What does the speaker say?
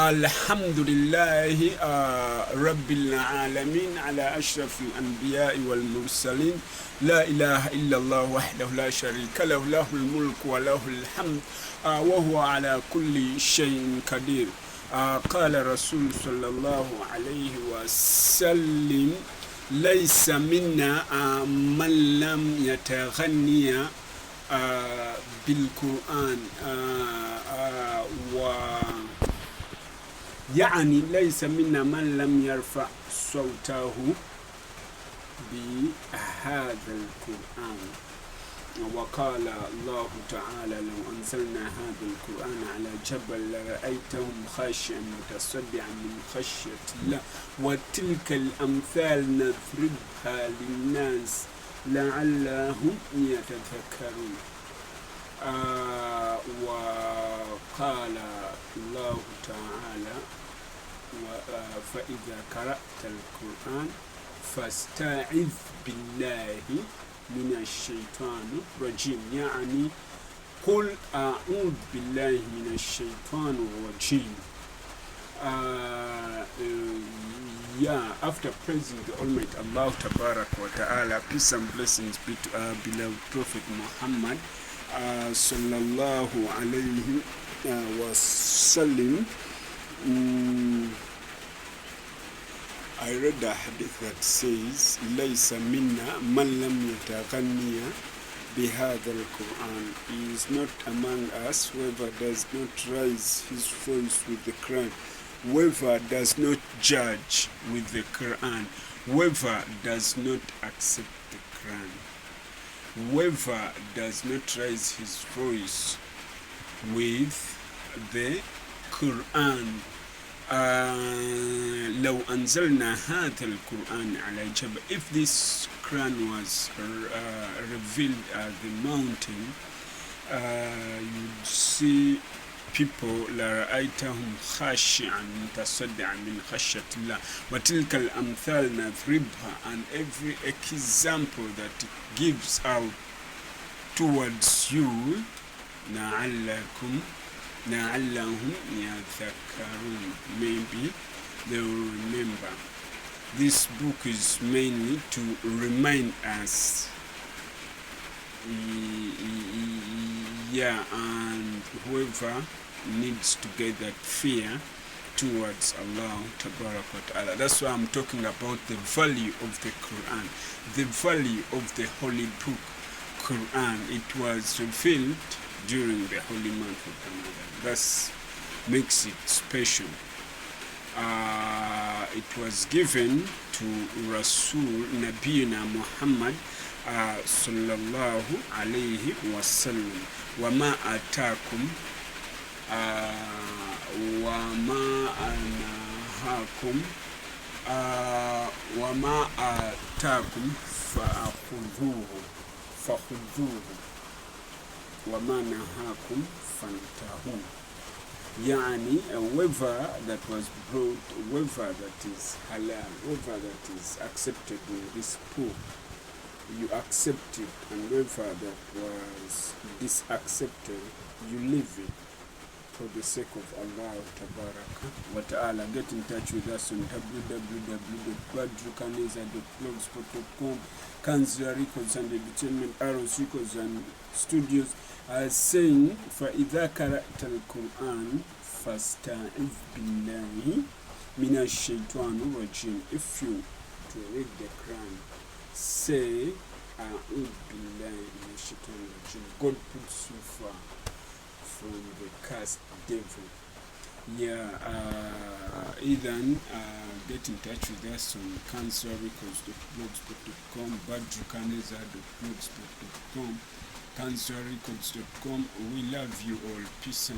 Alhamdulillahi Rabbil Alamin ala ashrafil anbiya'i wal mursalin. La ilaha illallah wahdahu la sharika lahu, lahul mulku wa lahul hamd wa huwa ala kulli shay'in qadir. Qala Rasul sallallahu alayhi wa sallam, laysa minna man lam yataghanniya bil qur'an يعني ليس منا من لم يرفع صوته بهذا القرآن. وقال الله تعالى لو أنزلنا هذا القرآن على جبل لرأيتهم خاشعا متصدعا من خشية الله وتلك الأمثال نضربها للناس لعلهم يتذكرون. وقال الله تعالى فإذا قرأت القرآن فاستعذ بالله من الشيطان الرجيم، يعني قل أعوذ بالله من الشيطان الرجيم. After praising the Almighty Allah Tabaraka wa Ta'ala, peace and blessings be to our beloved Prophet Muhammad sallallahu alayhi wa sallam. I read a hadith that says, "Laysa minna man lam yataghanniya bihadha al-Qur'an." He is not among us whoever does not raise his voice with the Quran, whoever does not judge with the Quran, whoever does not accept the Quran, whoever does not raise his voice with the Quran. لو أنزلنا هذا القرآن على جبل, if this Quran was revealed at the mountain, you'd see people لرأيتهم خاشعا متصدعا من خشية الله وتلك الأمثال نضربها, and every example that it gives out towards you لعلهم يذكرون, maybe they will remember. This book is mainly to remind us, and whoever needs to get that fear towards Allah Tabaraka wa Ta'ala. That's why I'm talking about the value of the Quran, the value of the holy book Quran. It was revealed during the holy month of Ramadan. That makes it special. It was given to Rasul Nabiyina Muhammad sallallahu alayhi wa sallam. وَمَا أَتَاكُمْ فَخُذُوهُ وَمَا نَهَاكُمْ فَانْتَهُوا. Yani a whoever that was brought, whoever that is halal, whoever that is accepted in this book, you accept it, and whoever that was disaccepted, you leave it for the sake of Allah Tabaraka wa Ta'ala. Get in touch with us on www.badru.blogspot.com, kanzirarecordsandedutainment, arrowsrecordsandstudiose, saying, فَإِذَا قَرَأْتَ الْقُرْآنَ فَاسْتَعِذْ بِاللَّهِ مِنَ الشَّيْطَانِ الرَّجِيمِ. If you to read the Quran, say أعوذ بالله من الشيطان الرجيم. God puts you far from the cursed devil. Get in touch with us on kanzirarecordsandedutainment, badru.blogspot.com, kanzirarecords.com. We love you all. Peace and